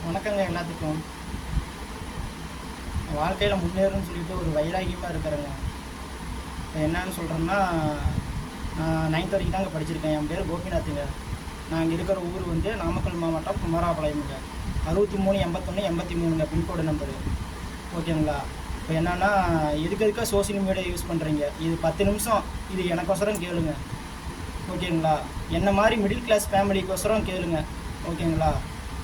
வணக்கங்க எல்லாத்துக்கும். வாழ்க்கையில் முன்னேறும்னு சொல்லிட்டு ஒரு வைராகியமாக இருக்கிறேங்க. இப்போ என்னன்னு சொல்கிறேன்னா, நான் 9th வரைக்கும் தாங்க படிச்சிருக்கேன். என் பேர் கோபிநாத்துங்க. நான் இங்கே இருக்கிற ஊர் வந்து நாமக்கல் மாவட்டம் குமாரபாளையமுங்க. 638183ங்க பின்கோடு நம்பரு. ஓகேங்களா? இப்போ என்னென்னா, எதுக்கா சோசியல் மீடியா யூஸ் பண்ணுறீங்க? இது 10 நிமிஷம் இது எனக்கொசரம் கேளுங்க. ஓகேங்களா? என்ன மாதிரி மிடில் கிளாஸ் ஃபேமிலிக்கொசரம் கேளுங்க. ஓகேங்களா?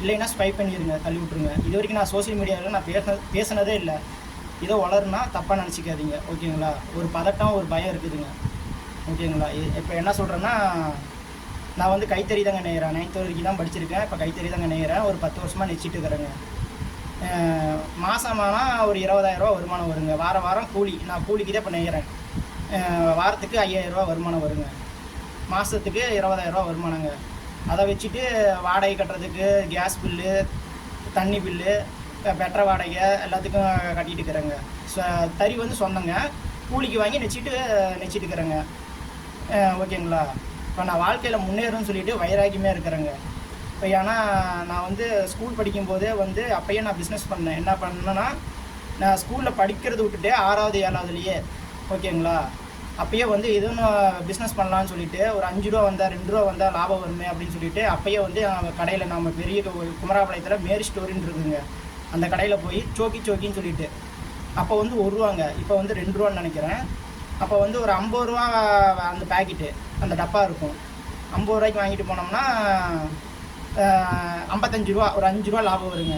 இல்லைன்னா ஸ்வைப் பண்ணிடுங்க, தள்ளி விட்ருங்க. இது வரைக்கும் நான் சோசியல் மீடியாவில் நான் பேசினதே இல்லை. ஏதோ வளருனா தப்பாக நினச்சிக்காதீங்க. ஓகேங்களா? ஒரு பதட்டம், ஒரு பயம் இருக்குதுங்க. ஓகேங்களா? இப்போ என்ன சொல்கிறேன்னா, நான் வந்து கைத்தறி தாங்க நெய்கிறேன். 9th வரைக்கும் தான் படிச்சிருக்கேன். இப்போ கைத்தறி தாங்க நெய்கிறேன். ஒரு 10 வருஷமாக நெச்சிட்டு இருக்கிறேங்க. மாதமானால் ஒரு 20,000 வருமானம் வருங்க. வாரம் கூலி. நான் கூலிக்கு தான் இப்போ நெய்கிறேன். வாரத்துக்கு 5,000 வருமானம் வருங்க. மாதத்துக்கு 20,000 வருமானங்க. அதை வச்சுட்டு வாடகை கட்டுறதுக்கு கேஸ் பில்லு, தண்ணி பில்லு, பெட்ர வாடகை எல்லாத்துக்கும் கட்டிகிட்டு இருக்கிறேங்க. தறி வந்து சொந்தங்க. கூலிக்கு வாங்கி நெச்சிட்டு இருக்கிறேங்க. ஓகேங்களா? இப்போ நான் வாழ்க்கையில் முன்னேறும்னு சொல்லிட்டு வைராகியமே இருக்கிறேங்க. இப்போ ஏன்னா நான் வந்து ஸ்கூல் படிக்கும்போதே வந்து அப்போயே நான் பிஸ்னஸ் பண்ணேன். என்ன பண்ணேன்னா, நான் ஸ்கூலில் படிக்கிறது விட்டுட்டு 6வது 7வதுலேயே ஓகேங்களா, அப்போயே வந்து எதுவும் பிஸ்னஸ் பண்ணலான்னு சொல்லிட்டு ஒரு 5 ரூபா வந்தால் 2 ரூபா வந்தால் லாபம் வருமே அப்படின்னு சொல்லிட்டு அப்போயே வந்து கடையில் நம்ம பெரிய குமராபாளையத்தில் மேரி ஸ்டோரின்னு இருக்குங்க. அந்த கடையில் போய் சோக்கின்னு சொல்லிட்டு அப்போ வந்து 1 ரூபாங்க. இப்போ வந்து 2 ரூபான்னு நினைக்கிறேன். அப்போ வந்து ஒரு 50 ரூபா அந்த பேக்கெட்டு, அந்த டப்பா இருக்கும். 50 ரூபாய்க்கு வாங்கிட்டு போனோம்னா 55 ரூபா, ஒரு 5 ரூபா லாபம் வருங்க.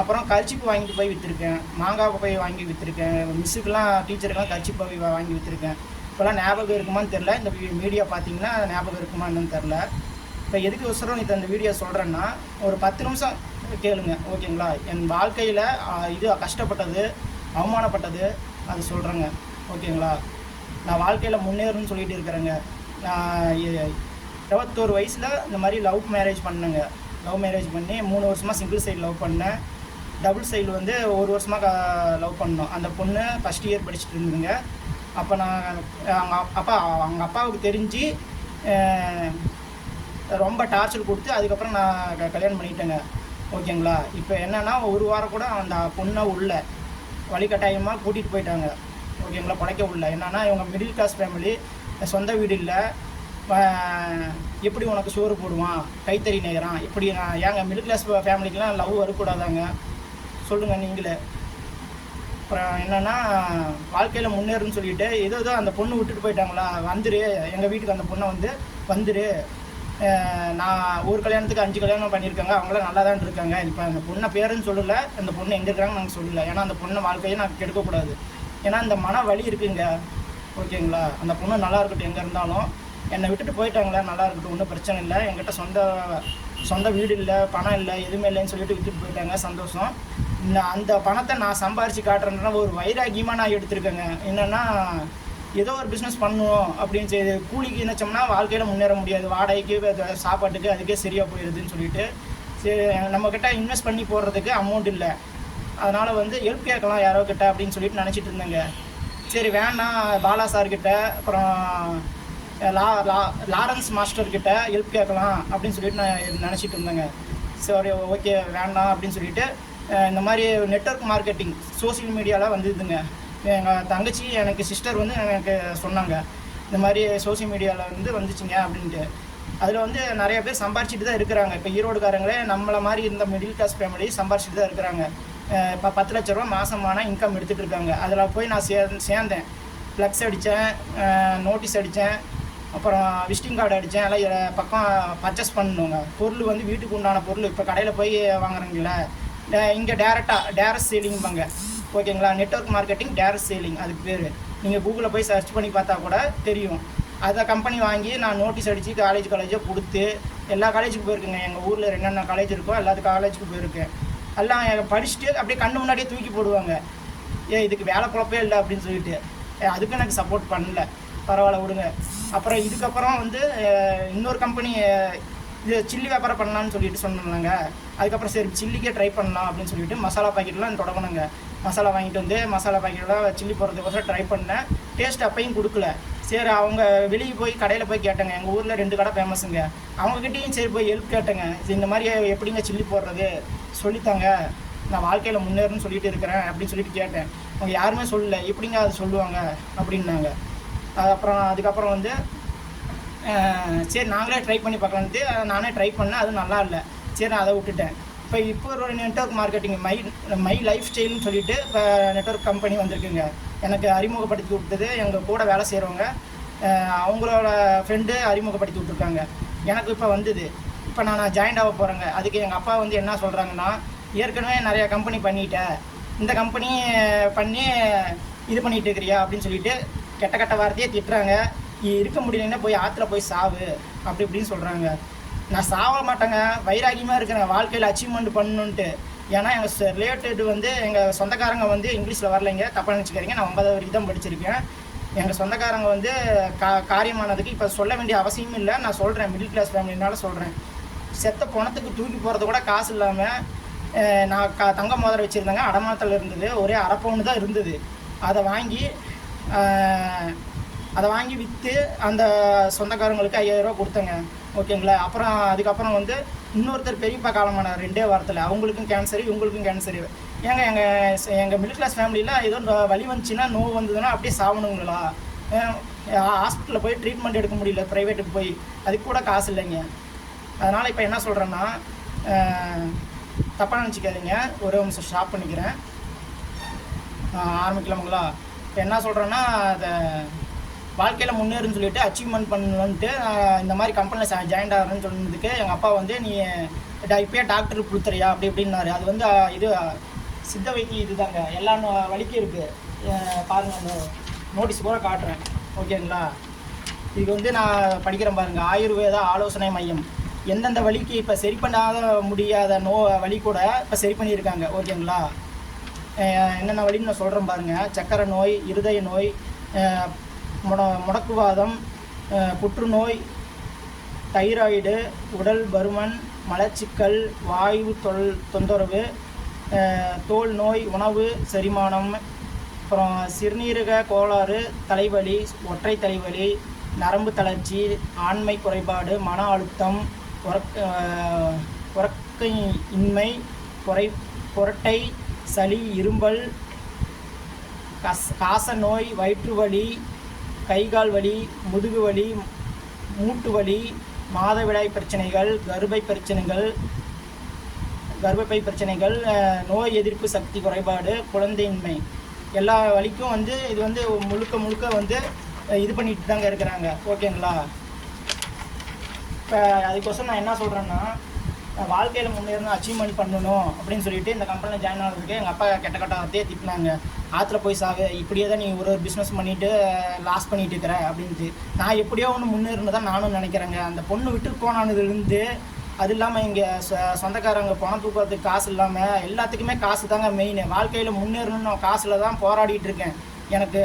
அப்புறம் கர்ச்சிப்பு வாங்கிட்டு போய் விற்றுருக்கேன். மாங்காய் போய் வாங்கி விற்றுருக்கேன். மிஸ்ஸுக்கெலாம், டீச்சருக்கெலாம் கர்ச்சிப்பு போய் வாங்கி விற்றுருக்கேன். இப்போலாம் ஞாபகம் இருக்குமான்னு தெரில. இந்த மீடியா பார்த்தீங்கன்னா ஞாபகம் இருக்குமா என்னன்னு தெரில. இப்போ எதுக்கு ஒசரம் இது அந்த வீடியோ சொல்கிறேன்னா, ஒரு 10 நிமிஷம் கேளுங்க. ஓகேங்களா? என் வாழ்க்கையில் இது கஷ்டப்பட்டது, அவமானப்பட்டது, அது சொல்கிறேங்க. ஓகேங்களா? நான் வாழ்க்கையில் முன்னேறணும்னு சொல்லிட்டு இருக்கிறேங்க. நான் 21 வயசில் இந்த மாதிரி லவ் மேரேஜ் பண்ணேங்க. லவ் மேரேஜ் பண்ணி 3 வருஷமாக சிங்கிள் சைடு லவ் பண்ணேன். டபுள் சைடு வந்து 1 வருஷமாக லவ் பண்ணோம். அந்த பொண்ணு ஃபஸ்ட் இயர் படிச்சுட்டு இருந்துங்க. அப்போ நான் அவங்க அப்பாவுக்கு தெரிஞ்சு ரொம்ப டார்ச்சர் கொடுத்து அதுக்கப்புறம் நான் கல்யாணம் பண்ணிட்டேங்க. ஓகேங்களா? இப்போ என்னென்னா, ஒரு வாரம் கூட அந்த பொண்ணை உள்ள வழிகட்டாயமாக கூட்டிகிட்டு போயிட்டாங்க. ஓகேங்களா? படைக்க உள்ள என்னென்னா, இவங்க மிடில் கிளாஸ் ஃபேமிலி, சொந்த வீடு இல்லை, எப்படி உனக்கு சோறு போடுவான், கைத்தறி நெய்கிறான், இப்படி ஏங்க மிடில் கிளாஸ் ஃபேமிலிக்கெலாம் லவ் வரக்கூடாதாங்க? சொல்லுங்கள் நீங்களே. அப்புறம் என்னென்னா, வாழ்க்கையில் முன்னேறுன்னு சொல்லிவிட்டு ஏதோ அந்த பொண்ணு விட்டுட்டு போயிட்டாங்களா, வந்துரு எங்கள் வீட்டுக்கு, அந்த பொண்ணை வந்துரு, நான் ஒரு கல்யாணத்துக்கு 5 கல்யாணம் பண்ணியிருக்காங்க, அவங்களாம் நல்லா தான் இருக்காங்க. இப்போ அந்த பொண்ணை பேருன்னு சொல்லலை, அந்த பொண்ணு எங்கே இருக்கிறாங்கன்னு நாங்கள் சொல்லலை. ஏன்னா அந்த பொண்ணை வாழ்க்கையை நான் கெடுக்கக்கூடாது. ஏன்னா இந்த மன வலி இருக்குங்க. ஓகேங்களா? அந்த பொண்ணு நல்லா இருக்கட்டும், எங்கே இருந்தாலும் என்னை விட்டுட்டு போயிட்டாங்களா, நல்லா இருக்கட்டும், ஒன்றும் பிரச்சனை இல்லை. என்கிட்ட சொந்த வீடு இல்லை, பணம் இல்லை, எதுவுமே இல்லைன்னு சொல்லிட்டு விட்டுட்டு போயிட்டாங்க. சந்தோஷம். அந்த பணத்தை நான் சம்பாரித்து காட்டுறேன்னா ஒரு வைராகியமாக நான் எடுத்திருக்கேங்க. என்னென்னா, ஏதோ ஒரு பிஸ்னஸ் பண்ணுவோம் அப்படின்னு சொல்லி கூலிக்கு நினச்சோம்னா வாழ்க்கையில் முன்னேற முடியாது. வாடகைக்கு, சாப்பாட்டுக்கு அதுக்கே சரியாக போயிடுதுன்னு சொல்லிட்டு சரி, நம்மக்கிட்ட இன்வெஸ்ட் பண்ணி போடுறதுக்கு அமௌண்ட் இல்லை. அதனால் வந்து ஹெல்ப் கேட்கலாம் யாரோ கிட்ட அப்படின்னு சொல்லிட்டு நினச்சிட்டு இருந்தேங்க. சரி வேண்டாம், பாலா சார்கிட்ட, அப்புறம் லாரன்ஸ் மாஸ்டர்கிட்ட ஹெல்ப் கேட்கலாம் அப்படின்னு சொல்லிட்டு நான் நினச்சிட்டு இருந்தேங்க. சரி ஓகே வேண்டாம் அப்படின்னு சொல்லிட்டு இந்த மாதிரி நெட்வொர்க் மார்க்கெட்டிங் சோசியல் மீடியாவில் வந்துதுங்க. எங்கள் தங்கச்சி, எனக்கு சிஸ்டர் வந்து எனக்கு சொன்னாங்க, இந்த மாதிரி சோசியல் மீடியாவில் வந்து வந்துச்சுங்க அப்படின்ட்டு. அதில் வந்து நிறைய பேர் சம்பாரிச்சிட்டு தான் இருக்கிறாங்க. இப்போ ஈரோடுக்காரங்களே நம்மளை மாதிரி இருந்த மிடில் கிளாஸ் ஃபேமிலி சம்பாரிச்சிட்டு தான் இருக்கிறாங்க. இப்போ 10 லட்ச ரூபா மாதமான இன்கம் எடுத்துகிட்டு இருக்காங்க. அதில் போய் நான் சேர்ந்தேன். ஃப்ளெக்ஸ் அடித்தேன், நோட்டீஸ் அடித்தேன், அப்புறம் விசிட்டிங் கார்டு அடித்தேன். எல்லாம் பக்கம் பர்ச்சேஸ் பண்ணணுங்க. பொருள் வந்து வீட்டுக்கு உண்டான பொருள் இப்போ கடையில் போய் வாங்குறீங்களே, இங்கே டேரக்ட் சேலிங்பாங்க. ஓகேங்களா? நெட்வொர்க் மார்க்கெட்டிங் டேரக்ட் சேலிங் அதுக்கு பேர். நீங்கள் கூகுளில் போய் சர்ச் பண்ணி பார்த்தா கூட தெரியும். அதை கம்பெனி வாங்கி நான் நோட்டீஸ் அடித்து காலேஜாக கொடுத்து எல்லா காலேஜுக்கு போயிருக்குங்க. எங்கள் ஊரில் என்னென்ன காலேஜ் இருக்கோ எல்லாத்து காலேஜுக்கு போயிருக்கேன். எல்லாம் படிச்சுட்டு அப்படியே கண்ணு முன்னாடியே தூக்கி போடுவாங்க. இதுக்கு வேலை குழப்பே இல்லை அப்படின்னு சொல்லிட்டு. அதுக்கும் எனக்கு சப்போர்ட் பண்ணல. பரவாயில்ல விடுங்க. அப்புறம் இதுக்கப்புறம் வந்து இன்னொரு கம்பெனி இது சில்லி வியாபாரம் பண்ணலான்னு சொல்லிட்டு சொன்னாங்க. அதுக்கப்புறம் சரி சில்லிக்கே ட்ரை பண்ணலாம் அப்படின்னு சொல்லிட்டு மசாலா பாக்கெட்லாம் தொடங்கினாங்க. மசாலா வாங்கிட்டு வந்து மசாலா பாக்கெட்லாம் சில்லி போடுறதுக்கோசரம் ட்ரை பண்ணேன். டேஸ்ட் அப்பையும் கொடுக்கல. சரி அவங்க வெளியே போய் கடையில் போய் கேட்டேங்க. எங்கள் ஊரில் 2 கடை ஃபேமஸுங்க. அவங்கக்கிட்டேயும் சரி போய் ஹெல்ப் கேட்டேங்க. இந்த மாதிரி எப்படிங்க சில்லி போடுறது சொல்லித்தாங்க, நான் வாழ்க்கையில் முன்னேறணும்னு சொல்லிட்டு இருக்கிறேன் அப்படின்னு சொல்லிட்டு கேட்டேன். அவங்க யாருமே சொல்லலை. எப்படிங்க அது சொல்லுவாங்க அப்படின்னாங்க. அதுக்கப்புறம் வந்து சரி நாங்களே ட்ரை பண்ணி பார்க்கலான்ட்டு நானே ட்ரை பண்ணேன். அது நல்லா இல்லை. சரி நான் அதை விட்டுட்டேன். இப்போ ஒரு நெட்வொர்க் மார்க்கெட்டிங் மை லைஃப் ஸ்டைல்னு சொல்லிட்டு இப்போ நெட்வொர்க் கம்பெனி வந்திருக்குங்க. எனக்கு அறிமுகப்படுத்தி கொடுத்தது எங்கள் கூட வேலை செய்கிறவங்க, அவங்களோட ஃப்ரெண்டு அறிமுகப்படுத்தி விட்ருக்காங்க. எனக்கு இப்போ வந்தது. இப்போ நான் ஜாயின்ட் ஆக போகிறேங்க. அதுக்கு எங்கள் அப்பா வந்து என்ன சொல்கிறாங்கன்னா, ஏற்கனவே நிறையா கம்பெனி பண்ணிட்டேன், இந்த கம்பெனி பண்ணி இது பண்ணிகிட்டு இருக்கிறியா அப்படின்னு சொல்லிட்டு கெட்ட வார்த்தையே திட்டுறாங்க. இருக்க முடியலன்னா போய் ஆற்றுல போய் சாவு அப்படி இப்படின்னு சொல்கிறாங்க. நான் சாவ மாட்டேங்க, வைராகியமாக இருக்கிறேன் வாழ்க்கையில் அச்சீவ்மெண்ட் பண்ணணுன்ட்டு. ஏன்னா எங்கள் ரிலேட்டட் வந்து எங்கள் சொந்தக்காரங்க வந்து இங்கிலீஷில் வரலைங்க, தப்பாக நினச்சிக்கிறீங்க. நான் 9வது வரைக்கும் தான் படிச்சிருக்கேன். எங்கள் சொந்தக்காரங்க வந்து காரியமானதுக்கு இப்போ சொல்ல வேண்டிய அவசியமும் இல்லை. நான் சொல்கிறேன், மிடில் கிளாஸ் ஃபேமிலினால சொல்கிறேன். செத்த பணத்துக்கு தூக்கி போகிறது கூட காசு இல்லாமல் நான் தங்க மோதிரம் வச்சுருந்தேங்க. அடமானத்தில் இருந்தது. ஒரே அரை பவுன் தான் இருந்தது. அதை வாங்கி விற்று அந்த சொந்தக்காரங்களுக்கு 5000 ரூபா கொடுத்தேங்க. ஓகேங்களா. அதுக்கப்புறம் வந்து இன்னொருத்தர் பெரியப்பா காலமானார் 2 வாரத்தில். அவங்களுக்கும் கேன்சரு, இவங்களுக்கும் கேன்சரு. ஏங்க எங்கள் மிடில் கிளாஸ் ஃபேமிலியில் ஏதோ வலி வந்துச்சுன்னா, நோவு வந்ததுன்னா அப்படியே சாவணுங்களா? ஹாஸ்பிட்டலில் போய் ட்ரீட்மெண்ட் எடுக்க முடியல, ப்ரைவேட்டுக்கு போய், அதுக்கு கூட காசு இல்லைங்க. அதனால் இப்போ என்ன சொல்கிறேன்னா, தப்பாக நினச்சிக்காதீங்க. ஒரு நிமிஷம் ஸ்டாப் பண்ணிக்கிறேன், ஆரம்பிக்கலாமுங்களா? இப்போ என்ன சொல்கிறேன்னா, அதை வாழ்க்கையில் முன்னேறுன்னு சொல்லிட்டு அச்சீவ்மெண்ட் பண்ணணுன்ட்டு இந்த மாதிரி கம்பெனியில் ஜாயின் ஆகிறேன்னு சொன்னதுக்கு எங்கள் அப்பா வந்து நீ இப்போயே டாக்டருக்கு கொடுத்துறியா அப்படி இப்படின்னாரு. அது வந்து இது சித்த வைத்தியம் இது தாங்க, எல்லா வலிக்கும் இருக்குது. பாருங்கள், நோட்டீஸ் கூட காட்டுறேன். ஓகேங்களா. இது வந்து நான் படிக்கிறேன் பாருங்கள், ஆயுர்வேதா ஆலோசனை மையம். எந்தெந்த வலிக்கு இப்போ சரி பண்ணாத முடியாத வலி கூட இப்போ சரி பண்ணியிருக்காங்க. ஓகேங்களா. என்னென்ன வலின்னு நான் சொல்கிறேன் பாருங்கள். சக்கரை நோய், இருதய நோய், முடக்குவாதம், புற்றுநோய், தைராய்டு, உடல் பருமன், மலச்சிக்கல், வாயு தொந்தரவு, தோல் நோய், உணவு செரிமானம், அப்புறம் சிறுநீரக கோளாறு, தலைவலி, ஒற்றை தலைவலி, நரம்பு தளர்ச்சி, ஆண்மை குறைபாடு, மன அழுத்தம், உறக்கையின்மை, புரட்டை, சளி, இரும்பல், காச நோய், வயிற்று வலி, கைகால் வலி, முதுகு வலி, மூட்டு வலி, மாதவிடாய் பிரச்சனைகள், கர்ப்பப்பை பிரச்சனைகள், நோய் எதிர்ப்பு சக்தி குறைபாடு, குழந்தையின்மை, எல்லா வலிக்கும் வந்து இது வந்து முழுக்க வந்து இது பண்ணிட்டு தாங்க இருக்கிறாங்க. ஓகேங்களா. இப்போ அதுக்கோசரம் நான் என்ன சொல்கிறேன்னா, வாழ்க்கையில் முன்னேறணும், அச்சீவ்மெண்ட் பண்ணணும் அப்படின்னு சொல்லிட்டு இந்த கம்பெனியில் ஜாயின் ஆகிறதுக்கு எங்கள் அப்பா கெட்ட வார்த்தையே திட்டினாங்க. ஆற்றுல போய் சாகு, இப்படியே தான் நீ ஒரு பிஸ்னஸ் பண்ணிவிட்டு லாஸ் பண்ணிட்டு இருக்கிற அப்படின்ட்டு. நான் எப்படியோ ஒன்று முன்னேறணும் தான் நானும் நினைக்கிறேங்க. அந்த பொண்ணு விட்டு போனானதுலேருந்து, அது இல்லாமல் இங்கே சொந்தக்காரங்க பணம் தூக்கிறதுக்கு காசு இல்லாமல் எல்லாத்துக்குமே காசு தாங்க மெயின். வாழ்க்கையில் முன்னேறணும்னு நான் காசில் தான் போராடிட்டு இருக்கேன். எனக்கு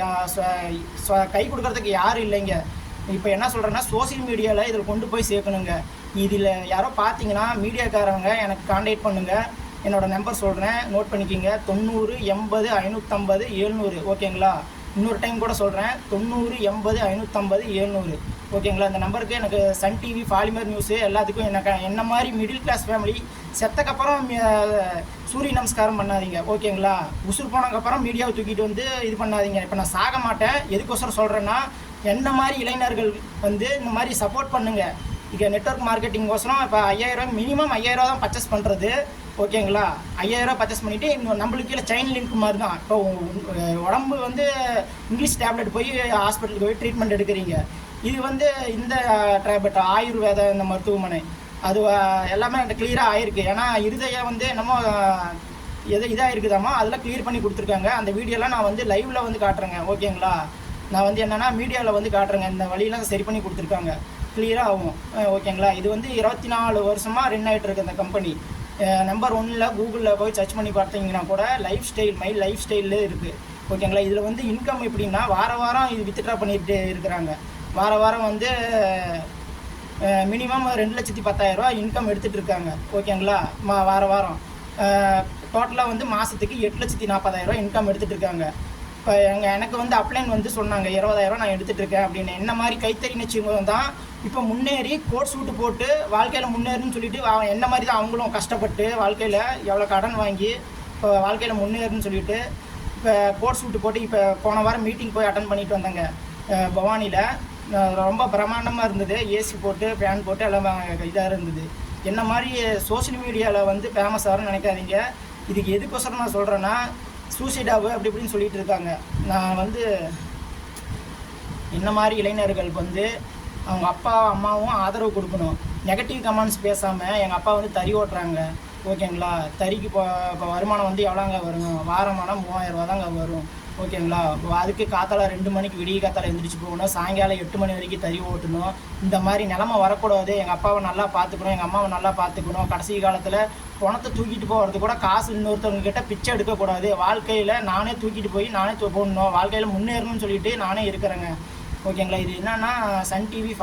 கை கொடுக்கறதுக்கு யாரும் இல்லைங்க. இப்போ என்ன சொல்கிறேன்னா, சோசியல் மீடியாவில் இதில் கொண்டு போய் சேர்க்கணுங்க. இதில் யாரோ பார்த்தீங்கன்னா மீடியாக்காரங்க எனக்கு கான்டாக்ட் பண்ணுங்கள். என்னோடய நம்பர் சொல்கிறேன், நோட் பண்ணிக்கிங்க. 90 80 550 700. ஓகேங்களா. இன்னொரு டைம் கூட சொல்கிறேன், 90 80 550 700. ஓகேங்களா. இந்த நம்பருக்கு எனக்கு சன் டிவி, பாலிமர் நியூஸு எல்லாத்துக்கும் என்ன மாதிரி மிடில் கிளாஸ் ஃபேமிலி செத்தக்கப்புறம் சூரிய நமஸ்காரம் பண்ணாதீங்க. ஓகேங்களா. உசுர் போனதுக்கப்புறம் மீடியாவை தூக்கிட்டு வந்து இது பண்ணாதீங்க. இப்போ நான் சாக மாட்டேன். எதுக்கோசரம் சொல்கிறேன்னா, என்ன மாதிரி இளைஞர்கள் வந்து இந்த மாதிரி சப்போர்ட் பண்ணுங்கள். இங்கே நெட்வொர்க் மார்க்கெட்டிங்கோசரம் இப்போ 5000 மினிமம் 5000 தான் பர்ச்சேஸ் பண்ணுறது. ஓகேங்களா. 5000 பர்ச்சேஸ் பண்ணிவிட்டு இன்னும் நம்மளுக்கு கீழே செயின் லிங்க் மாதிரி தான். இப்போ உடம்பு வந்து இங்கிலீஷ் டேப்லெட் போய் ஹாஸ்பிட்டலுக்கு போய் ட்ரீட்மெண்ட் எடுக்கிறீங்க. இது வந்து இந்த டேப்லெட் ஆயுர்வேத இந்த மருத்துவமனை அது எல்லாமே கிளியராக ஆயிருக்கு. ஏன்னா இருதயம் வந்து என்னமோ இதாக இருக்குதாமா, அதெல்லாம் கிளியர் பண்ணி கொடுத்துருக்காங்க. அந்த வீடியோலாம் நான் வந்து லைவில் வந்து காட்டுறேங்க. ஓகேங்களா. நான் வந்து என்னென்னா மீடியாவில் வந்து காட்டுறேங்க. இந்த வழியெல்லாம் சரி பண்ணி கொடுத்துருக்காங்க, கிளியராக ஆகும். ஓகேங்களா. இது வந்து 24 வருஷமாக ரன் ஆகிட்டு இருக்கு இந்த கம்பெனி. நம்பர் 1ல் கூகுளில் போய் சர்ச் பண்ணி பார்த்தீங்கன்னா கூட மை லைஃப் ஸ்டைலில் இருக்குது. ஓகேங்களா. இதில் வந்து இன்கம் எப்படின்னா, வாரம் இது வித்ட்ரா பண்ணிட்டு இருக்கிறாங்க. வாரம் வந்து மினிமம் 2,10,000 இன்கம் எடுத்துகிட்டு இருக்காங்க. ஓகேங்களா. வாரம் டோட்டலாக வந்து மாதத்துக்கு 8,40,000 இன்கம் எடுத்துகிட்டு இருக்காங்க. இப்போ எனக்கு வந்து அப்ளைன் வந்து சொன்னாங்க 20,000 நான் எடுத்துகிட்டு இருக்கேன் அப்படின்னு. என்ன மாதிரி கைத்தறி நெச்சிங்க தான் இப்போ முன்னேறி கோட் சூட்டு போட்டு வாழ்க்கையில் முன்னேறுன்னு சொல்லிட்டு என்ன மாதிரி தான் அவங்களும் கஷ்டப்பட்டு வாழ்க்கையில் எவ்வளோ கடன் வாங்கி இப்போ வாழ்க்கையில் முன்னேறுன்னு சொல்லிட்டு இப்போ கோட் சூட்டு போட்டு இப்போ போன வாரம் மீட்டிங் போய் அட்டன் பண்ணிட்டு வந்தாங்க பவானியில். ரொம்ப பிரம்மாண்டமாக இருந்தது, ஏசி போட்டு ஃபேன் போட்டு எல்லாம் இதாக இருந்தது. என்ன மாதிரி சோஷியல் மீடியாவில் வந்து ஃபேமஸ் ஆகும்னு நினைக்காதீங்க. இதுக்கு எதுக்கோசரம் நான் சொல்கிறேன்னா, சூசைடாவு அப்படி இப்படின்னு சொல்லிட்டு இருக்காங்க. நான் வந்து என்ன மாதிரி இளைஞர்களுக்கு வந்து அவங்க அப்பா அம்மாவும் ஆதரவு கொடுக்கணும். நெகட்டிவ் கமெண்ட்ஸ் பேசாமல் எங்கள் அப்பா வந்து தறி ஓட்டுறாங்க ஓகேங்களா. தறிக்கு இப்போ வருமானம் வந்து எவ்வளோங்க வரும், வாரமானால் 3000 ரூபா தாங்க வரும் ஓகேங்களா. அதுக்கு காத்தால 2 மணிக்கு விடிய காத்தால எழுந்திரிச்சு போகணும், சாயங்காலம் 8 மணி வரைக்கும் தறி ஓட்டணும். இந்த மாதிரி நிலமை வரக்கூடாது. எங்கள் அப்பாவை நல்லா பார்த்துக்கணும், எங்கள் அம்மாவை நல்லா பார்த்துக்கணும். கடைசி காலத்தில் பணத்தை தூக்கிட்டு போகிறது கூட காசு இன்னொருத்தவங்க கிட்ட பிச்சை எடுக்கக்கூடாது. வாழ்க்கையில் நானே தூக்கிட்டு போய் நானே போடணும், வாழ்க்கையில் முன்னேறணும்னு சொல்லிட்டு நானே இருக்கிறேங்க ஓகேங்களா. இது என்னென்னா சன் டிவி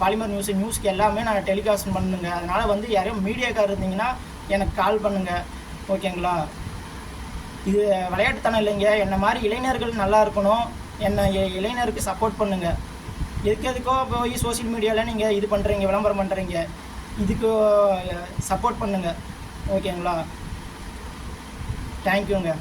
பாலிமர் நியூஸ்க்கு எல்லாமே நான் டெலிகாஸ்ட் பண்ணுங்க. அதனால் வந்து யாரையும் மீடியாக்கார் இருந்தீங்கன்னா எனக்கு கால் பண்ணுங்கள் ஓகேங்களா. இது விளையாட்டுத்தனம் இல்லைங்க. என்ன மாதிரி இளைஞர்கள் நல்லா இருக்கணும், என்ன இளைஞருக்கு சப்போர்ட் பண்ணுங்கள். எதுக்கோ போய் சோஷியல் மீடியாவில் நீங்கள் இது பண்ணுறீங்க, விளம்பரம் பண்ணுறீங்க, இதுக்கு சப்போர்ட் பண்ணுங்கள் ஓகேங்களா. தேங்க்யூங்க.